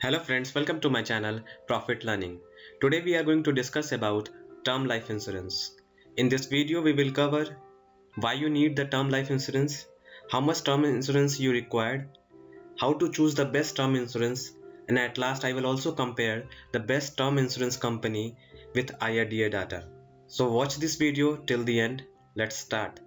Hello friends, welcome to my channel Profit Learning. Today we are going to discuss about term life insurance. In this video we will cover why you need the term life insurance, how much term insurance you required, how to choose the best term insurance, and at last I will also compare the best term insurance company with IRDA data. So watch this video till the end. Let's start.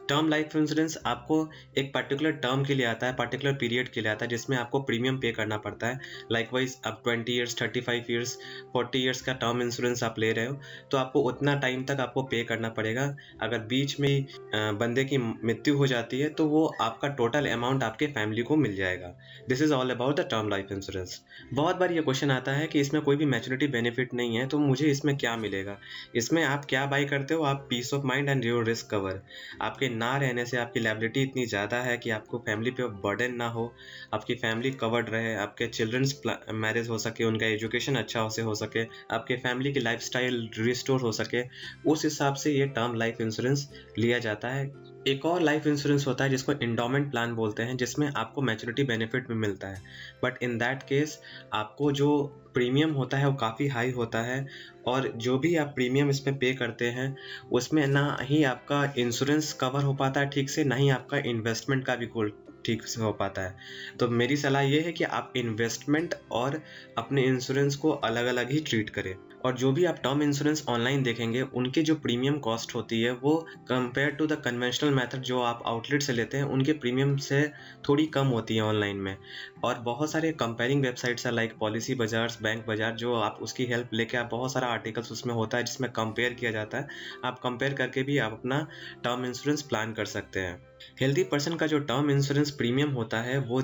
Term life insurance आपको एक particular term के लिए आता है, particular period के लिए आता है, जिसमें आपको प्रीमियम पे करना पड़ता है। लाइकवाइज आप 20 ईयर्स, 35 ईयर्स, 40 ईयर्स का टर्म इंश्योरेंस आप ले रहे हो तो आपको उतना टाइम तक आपको पे करना पड़ेगा। अगर बीच में बंदे की मृत्यु हो जाती है तो वो आपका टोटल अमाउंट आपके फैमिली को मिल जाएगा। This is all about the term life insurance. बहुत बार ये क्वेश्चन आता है कि इसमें कोई भी मैच्योरिटी बेनिफिट नहीं है तो मुझे इसमें क्या मिलेगा। इसमें आप क्या बाई करते हो? आप peace of mind and your risk cover. आपके ना रहने से आपकी लायबिलिटी इतनी ज़्यादा है कि आपको फैमिली पे बर्डन ना हो, आपकी फैमिली कवर्ड रहे, आपके चिल्ड्रंस मैरिज हो सके, उनका एजुकेशन अच्छा हो सके, आपके फैमिली की लाइफस्टाइल रिस्टोर हो सके, उस हिसाब से ये टर्म लाइफ इंश्योरेंस लिया जाता है। एक और लाइफ इंश्योरेंस होता है जिसको इंडोमेंट प्लान बोलते हैं, जिसमें आपको मैच्योरिटी बेनिफिट भी मिलता है, बट इन दैट केस आपको जो प्रीमियम होता है वो काफ़ी हाई होता है, और जो भी आप प्रीमियम इसमें पे करते हैं उसमें ना ही आपका इंश्योरेंस कवर हो पाता है ठीक से, ना ही आपका इन्वेस्टमेंट का भी गोल ठीक से हो पाता है। तो मेरी सलाह ये है कि आप इन्वेस्टमेंट और अपने इंश्योरेंस को अलग अलग ही ट्रीट करें। और जो भी आप टर्म इंश्योरेंस ऑनलाइन देखेंगे उनकी जो प्रीमियम कॉस्ट होती है वो compare to the conventional method जो आप आउटलेट से लेते हैं उनके प्रीमियम से थोड़ी कम होती है ऑनलाइन में। और बहुत सारे कंपेयरिंग वेबसाइट्स है लाइक पॉलिसी बाजार, बैंक बाजार, जो आप उसकी हेल्प लेके आप बहुत सारा आर्टिकल्स उसमें होता है जिसमें कंपेयर किया जाता है। आप कंपेयर करके भी आप अपना टर्म इंश्योरेंस प्लान कर सकते हैं। हेल्दी पर्सन का जो टर्म इंश्योरेंस प्रीमियम होता है वो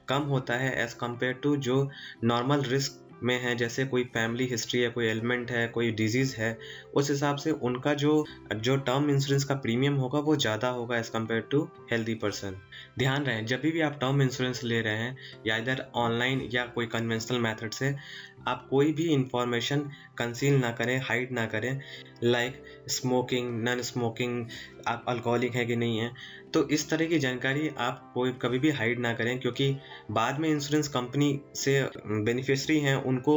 कम होता है एज कम्पेयर टू जो नॉर्मल रिस्क में है, जैसे कोई फैमिली हिस्ट्री है, कोई एलिमेंट है, कोई डिजीज़ है, उस हिसाब से उनका जो जो टर्म इंश्योरेंस का प्रीमियम होगा वो ज़्यादा होगा as compare to healthy person. ध्यान रहे जब भी आप टर्म इंश्योरेंस ले रहे हैं, या इधर ऑनलाइन या कोई कन्वेंशनल मेथड से, आप कोई भी इंफॉर्मेशन कंसील ना करें, हाइड ना करें, लाइक स्मोकिंग, नॉन स्मोकिंग, आप अल्कोहलिक है कि नहीं है। तो इस तरह की जानकारी आप कोई कभी भी हाइड ना करें, क्योंकि बाद में इंश्योरेंस कंपनी से बेनिफिशरी हैं उनको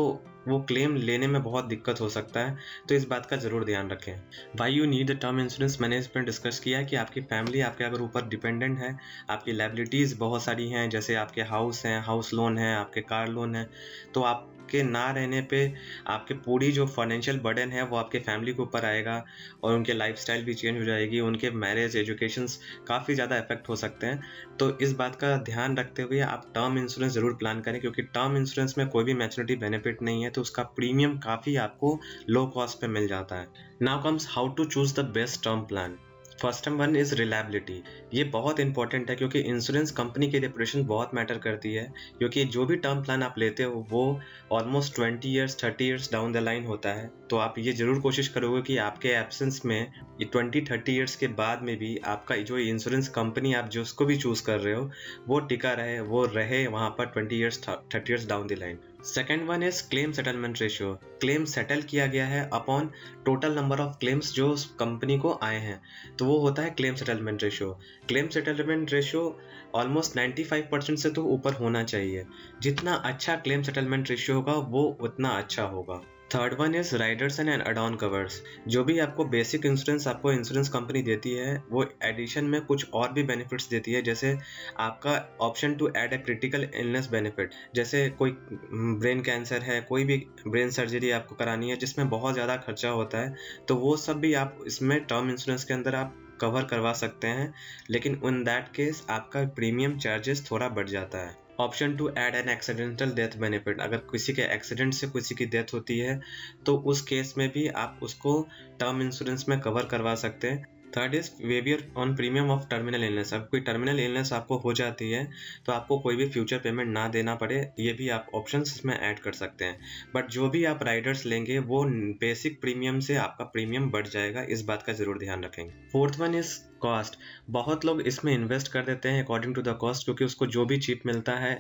वो क्लेम लेने में बहुत दिक्कत हो सकता है। तो इस बात का ज़रूर ध्यान रखें। Why you need the term insurance, मैंने इस पर डिस्कस किया कि आपकी फैमिली आपके अगर ऊपर डिपेंडेंट है, आपकी लायबिलिटीज़ बहुत सारी हैं, जैसे आपके हाउस हैं, हाउस लोन है, आपके कार लोन है, तो आपके ना रहने पे आपके पूरी जो फाइनेंशियल बर्डन है वो आपके फैमिली के ऊपर आएगा, और उनके लाइफस्टाइल भी चेंज हो जाएगी, उनके मैरिज, एजुकेशंस काफ़ी ज़्यादा इफेक्ट हो सकते हैं। तो इस बात का ध्यान रखते हुए आप टर्म इंश्योरेंस ज़रूर प्लान करें, क्योंकि टर्म इंश्योरेंस में कोई भी मैच्योरिटी बेनिफिट नहीं है तो उसका प्रीमियम काफ़ी आपको लो कॉस्ट पे मिल जाता है। Now comes how to choose the best term plan. First one is reliability. ये बहुत इंपॉर्टेंट है क्योंकि इंश्योरेंस कंपनी की रेपुटेशन बहुत मैटर करती है, क्योंकि जो भी टर्म प्लान आप लेते हो वो almost 20 years, 30 years down the line होता है। तो आप ये जरूर कोशिश करोगे कि आपके एब्सेंस में ये 20-30 ईयर्स के बाद में भी आपका जो इंश्योरेंस कंपनी आप जो उसको भी चूज कर रहे हो वो टिका रहे, वो रहे वहाँ पर 20 years, 30 years down the line. Second one is claim settlement ratio. Claim settle किया गया है upon total number of claims जो उस कंपनी को आए हैं, तो वो होता है claim settlement ratio. Claim settlement ratio almost 95% से तो ऊपर होना चाहिए। जितना अच्छा क्लेम सेटलमेंट रेशियो होगा वो उतना अच्छा होगा। Third one is riders and add on covers. जो भी आपको बेसिक इंश्योरेंस आपको इंश्योरेंस कंपनी देती है वो एडिशन में कुछ और भी बेनिफिट्स देती है, जैसे आपका option to add a critical illness benefit, जैसे कोई ब्रेन कैंसर है, कोई भी ब्रेन सर्जरी आपको करानी है जिसमें बहुत ज़्यादा खर्चा होता है, तो वो सब भी आप इसमें टर्म इंश्योरेंस के अंदर आप कवर करवा सकते हैं, लेकिन इन दैट केस आपका प्रीमियम चार्जेस थोड़ा बढ़ जाता है। Option to add an accidental death benefit. अगर किसी के एक्सीडेंट से किसी की डेथ होती है तो उस केस में भी आप उसको टर्म इंश्योरेंस में कवर करवा सकते हैं। Third is waiver on premium of terminal illness. अब कोई टर्मिनल इलनेस आपको हो जाती है तो आपको कोई भी फ्यूचर पेमेंट ना देना पड़े, ये भी आप ऑप्शंस इसमें ऐड कर सकते हैं। बट जो भी आप राइडर्स लेंगे वो बेसिक प्रीमियम से आपका प्रीमियम बढ़ जाएगा, इस बात का जरूर ध्यान रखेंगे। Fourth one is cost. बहुत लोग इसमें इन्वेस्ट कर देते हैं अकॉर्डिंग टू द कॉस्ट, क्योंकि उसको जो भी चीप मिलता है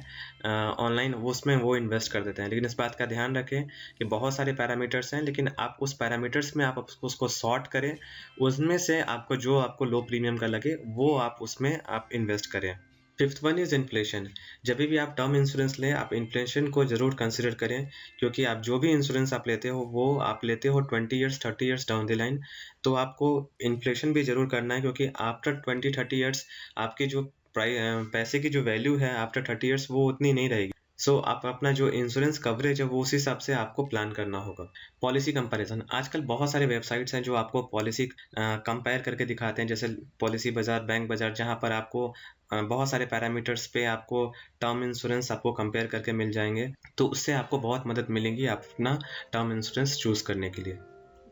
ऑनलाइन वो उसमें वो इन्वेस्ट कर देते हैं, लेकिन इस बात का ध्यान रखें कि बहुत सारे पैरामीटर्स हैं, लेकिन आप उस पैरामीटर्स में आप उसको सॉर्ट करें, उसमें से आपको जो आपको लो प्रीमियम का लगे वो आप उसमें आप इन्वेस्ट करें। Fifth one is inflation. जब भी आप टर्म इंश्योरेंस लें, आप इन्फ्लेशन को जरूर कंसिडर करें, क्योंकि आप जो भी इंश्योरेंस आप लेते हो वो आप लेते हो 20 years 30 years down the line, तो आपको इन्फ्लेशन भी जरूर करना है, क्योंकि आफ्टर 20-30 ईयर्स आपके जो पैसे की जो वैल्यू है आफ्टर 30 ईयर्स वो उतनी नहीं रहेगी। सो आप अपना जो इंश्योरेंस कवरेज है वो उस हिसाब से आपको प्लान करना होगा। पॉलिसी कंपैरिजन, आजकल बहुत सारे वेबसाइट्स हैं जो आपको पॉलिसी कंपेयर करके दिखाते हैं, जैसे पॉलिसी बाजार, बैंक बाजार, जहां पर आपको बहुत सारे पैरामीटर्स पे आपको टर्म इंश्योरेंस आपको कंपेयर करके मिल जाएंगे, तो उससे आपको बहुत मदद मिलेगी अपना टर्म इंश्योरेंस चूज करने के लिए।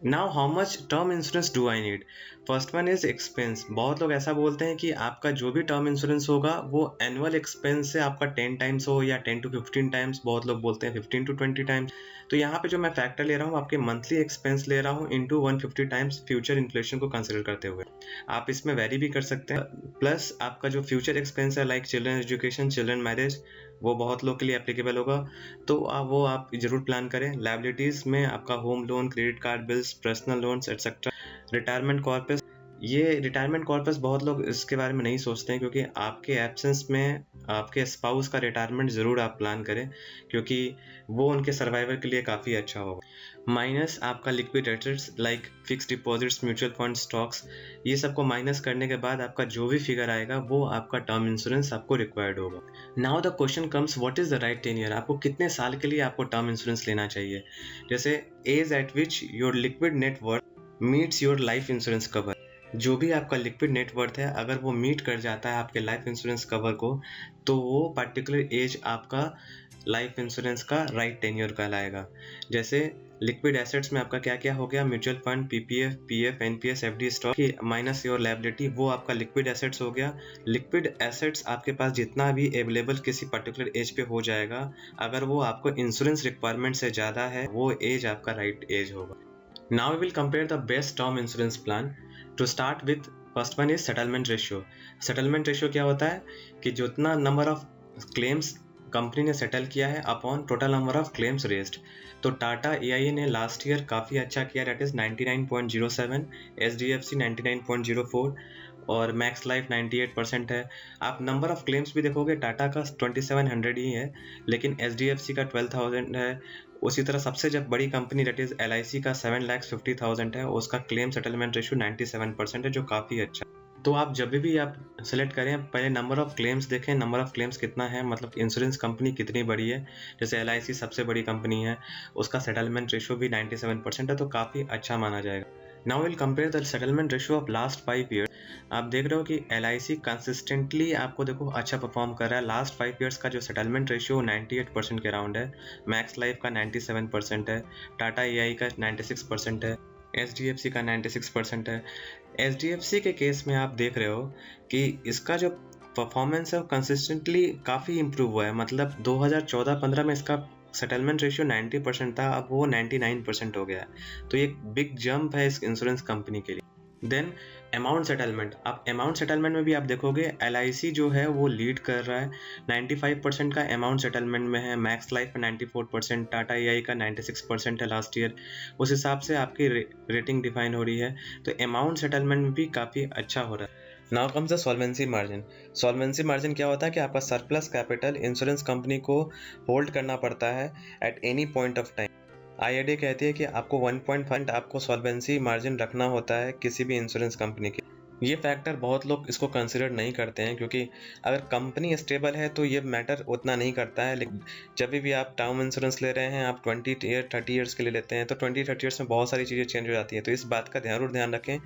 Now how much term insurance do I need? First one is expense. बहुत लोग ऐसा बोलते हैं कि आपका जो भी टर्म इंश्योरेंस होगा वो एनुअल एक्सपेंस से आपका 10 टाइम्स हो या 10 to 15 टाइम्स, बहुत लोग बोलते हैं 15 to 20 टाइम्स। तो यहाँ पे जो मैं फैक्टर ले रहा हूँ, आपके मंथली एक्सपेंस ले रहा हूँ इंटू 150 टाइम्स फ्यूचर इन्फ्लेशन को कंसिडर करते हुए। आप इसमें वेरी भी कर सकते हैं। प्लस आपका जो फ्यूचर एक्सपेंस है, like children education, children marriage, वो बहुत लोग के लिए एप्लीकेबल होगा, तो वो आप जरूर प्लान करें। लायबिलिटीज में आपका home loan, credit card bills, personal loans etcetera. Retirement corpus, ये रिटायरमेंट कॉर्पस बहुत लोग इसके बारे में नहीं सोचते हैं, क्योंकि आपके एब्सेंस में आपके स्पाउस का रिटायरमेंट ज़रूर आप प्लान करें, क्योंकि वो उनके सर्वाइवल के लिए काफ़ी अच्छा होगा। माइनस आपका liquid assets like fix deposits, mutual fund, stocks, ये सबको माइनस करने के बाद आपका जो भी फिगर आएगा वो आपका टर्म इंश्योरेंस आपको रिक्वायर्ड होगा। Now the question comes, what is the right tenure? आपको कितने साल के लिए आपको टर्म इंश्योरेंस लेना चाहिए? जैसे as at which your liquid net worth meets your life insurance cover. जो भी आपका लिक्विड नेट वर्थ है, अगर वो मीट कर जाता है आपके लाइफ इंश्योरेंस कवर को, तो वो पर्टिकुलर एज आपका लाइफ इंश्योरेंस का राइट टेन्योर कहलाएगा। जैसे लिक्विड एसेट्स में आपका क्या क्या हो गया? Mutual fund, PPF, PF, NPS, FD, stock, minus your liability, वो आपका लिक्विड एसेट्स हो गया। लिक्विड एसेट्स आपके पास जितना भी अवेलेबल किसी पर्टिकुलर एज पे हो जाएगा, अगर वो आपको इंश्योरेंस रिक्वायरमेंट से ज़्यादा है, वो एज आपका राइट एज होगा। Now we will compare the best term insurance plan. To start with, first one is settlement ratio. Settlement ratio क्या होता है कि जितना नंबर ऑफ क्लेम्स कंपनी ने सेटल किया है upon total number of claims raised. तो टाटा एआईए ने लास्ट ईयर काफ़ी अच्छा किया, डेट इज 99.07, एचडीएफसी 99.04 और मैक्स लाइफ 98% है। आप नंबर ऑफ क्लेम्स भी देखोगे, टाटा का 2700 ही है, लेकिन एचडीएफसी का 12,000 है। उसी तरह सबसे जब बड़ी कंपनी डेट इज एलआईसी का 7,50,000 है, उसका क्लेम सेटलमेंट रेशियो 97% है, जो काफ़ी अच्छा। तो आप जब भी आप सेलेक्ट करें, पहले नंबर ऑफ क्लेम्स देखें, नंबर ऑफ क्लेम्स कितना है, मतलब इंश्योरेंस कंपनी कितनी बड़ी है। जैसे एलआईसी सबसे बड़ी कंपनी है, उसका सेटलमेंट रेशियो भी 97% है, तो काफ़ी अच्छा माना जाएगा। Now will compare the settlement ratio of last 5 years. आप देख रहे हो कि एलआईसी कंसिस्टेंटली आपको देखो अच्छा परफॉर्म कर रहा है। लास्ट 5 ईयर्स का जो सेटलमेंट रेशियो 98% के अराउंड है, मैक्स लाइफ का 97% है, टाटा एआई का 96% है, एचडीएफसी का 96% है। एचडीएफसी के केस में आप देख रहे हो कि इसका जो परफॉर्मेंस है वो कंसिस्टेंटली काफ़ी इम्प्रूव हुआ है। मतलब 2014-15 में इसका सेटलमेंट रेशियो 90% था, अब वो 99% हो गया है। तो ये एक बिग जंप है इस इंश्योरेंस कंपनी के लिए। देन अमाउंट सेटलमेंट, आप अमाउंट सेटलमेंट में भी आप देखोगे एलआईसी जो है वो लीड कर रहा है, 95% का अमाउंट सेटलमेंट में है, मैक्स लाइफ का 94%, टाटा एआई का 96% है लास्ट ईयर। उस हिसाब से आपकी रेटिंग डिफाइन हो रही है, तो अमाउंट सेटलमेंट में भी काफ़ी अच्छा हो रहा है। Now comes the solvency margin. Solvency margin क्या होता है कि आपका सरप्लस कैपिटल इंश्योरेंस कंपनी को होल्ड करना पड़ता है at any point of time. IRDA कहती है कि आपको 1.5 आपको सॉल्वेंसी मार्जिन रखना होता है किसी भी इंश्योरेंस कंपनी के। ये फैक्टर बहुत लोग इसको कंसिडर नहीं करते हैं, क्योंकि अगर कंपनी स्टेबल है तो ये मैटर उतना नहीं करता है। लेकिन जब भी आप टर्म इंश्योरेंस ले रहे हैं, आप 20-30 ईयर्स के लिए लेते हैं, तो 20-30 ईयर्स में बहुत सारी चीज़ें चेंज हो जाती हैं। तो इस बात का जरूर ध्यान रखें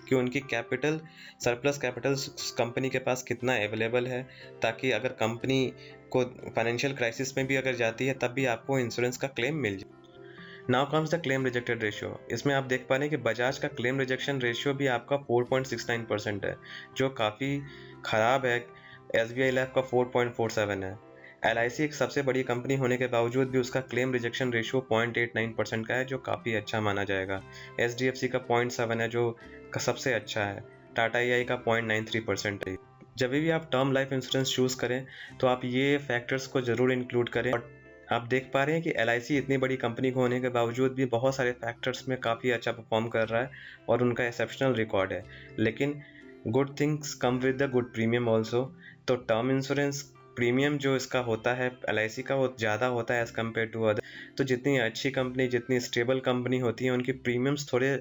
कि उनकी कैपिटल, सरप्लस कैपिटल कंपनी के पास कितना अवेलेबल है, ताकि अगर कंपनी को फाइनेंशियल क्राइसिस में भी अगर जाती है तब भी आपको इंश्योरेंस का क्लेम मिल जाए। Now comes the claim rejected ratio. इसमें आप देख पा रहे हैं कि बजाज का क्लेम रिजेक्शन रेशियो भी आपका 4.69% है, जो काफ़ी ख़राब है। एसबीआई लाइफ का 4.47 है। एलआईसी एक सबसे बड़ी कंपनी होने के बावजूद भी उसका क्लेम रिजेक्शन रेशियो 0.89% का है, जो काफ़ी अच्छा माना जाएगा। एचडीएफसी का 0.7 है, जो सबसे अच्छा है। टाटा एआई का 0.93% है। जब भी आप टर्म लाइफ इंश्योरेंस चूज़ करें, तो आप ये फैक्टर्स को ज़रूर इंक्लूड करें। आप देख पा रहे हैं कि एलआईसी इतनी बड़ी कंपनी होने के बावजूद भी बहुत सारे फैक्टर्स में काफ़ी अच्छा परफॉर्म कर रहा है और उनका एक्सेप्शनल रिकॉर्ड है। लेकिन good things come with the good premium also. तो टर्म इंश्योरेंस प्रीमियम जो इसका होता है LIC का वो ज़्यादा होता है एज़ कम्पेयर टू अदर। तो जितनी अच्छी कंपनी, जितनी स्टेबल कंपनी होती है, उनकी प्रीमियम्स थोड़े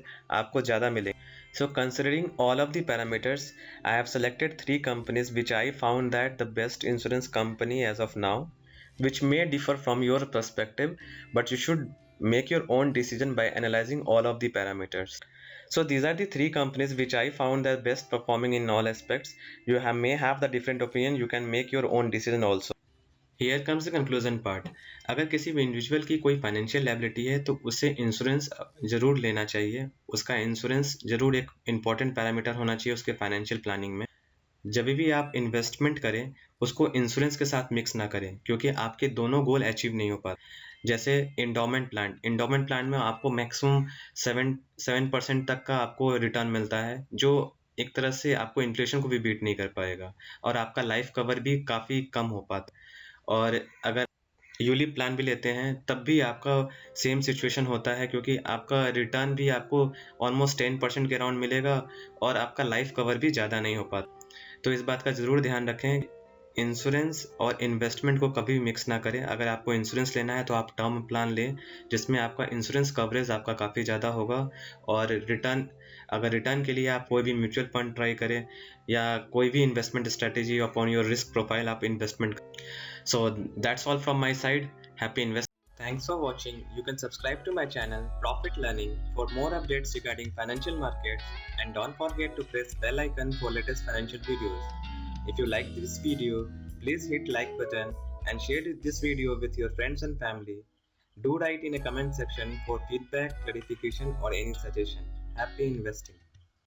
आपको ज़्यादा मिलेंगे। So considering all of the parameters, I have selected 3 companies which I found that the best insurance company as of now, which may differ from your perspective, but you should make your own decision by analyzing all of the parameters. So these are the 3 companies which I found the best performing in all aspects. You may have the different opinion, you can make your own decision also. Here comes the conclusion part. अगर किसी भी individual की कोई financial liability है तो उसे insurance ज़रूर लेना चाहिए। उसका इंश्योरेंस ज़रूर एक इम्पॉर्टेंट पैरामीटर होना चाहिए उसके फाइनेंशियल प्लानिंग में। जब भी आप इन्वेस्टमेंट करें उसको इंश्योरेंस के साथ मिक्स ना करें, क्योंकि आपके दोनों गोल अचीव नहीं हो पाते। जैसे इंडोमेंट प्लान में आपको मैक्सिमम 7% तक का आपको रिटर्न मिलता है, जो एक तरह से आपको इन्फ्लेशन को भी बीट नहीं कर पाएगा, और आपका लाइफ कवर भी काफ़ी कम हो पाता। और अगर यूलिप प्लान भी लेते हैं तब भी आपका सेम सिचुएशन होता है, क्योंकि आपका रिटर्न भी आपको ऑलमोस्ट 10% के अराउंड मिलेगा और आपका लाइफ कवर भी ज़्यादा नहीं हो पाता। तो इस बात का ज़रूर ध्यान रखें, इंश्योरेंस और इन्वेस्टमेंट को कभी मिक्स ना करें। अगर आपको इंश्योरेंस लेना है तो आप टर्म प्लान लें जिसमें आपका इंश्योरेंस कवरेज आपका काफ़ी ज़्यादा होगा, और रिटर्न के लिए आप कोई भी म्यूचुअल फंड ट्राई करें या कोई भी investment strategy upon your risk profile आप investment. So that's all from my side. Happy invest. Thanks for watching. You can subscribe to my channel Profit Learning for more updates regarding financial markets, and don't forget to press bell icon for latest financial videos. If you like this video, please hit like button and share this video with your friends and family. Do write in a comment section for feedback, clarification or any suggestion. Happy investing.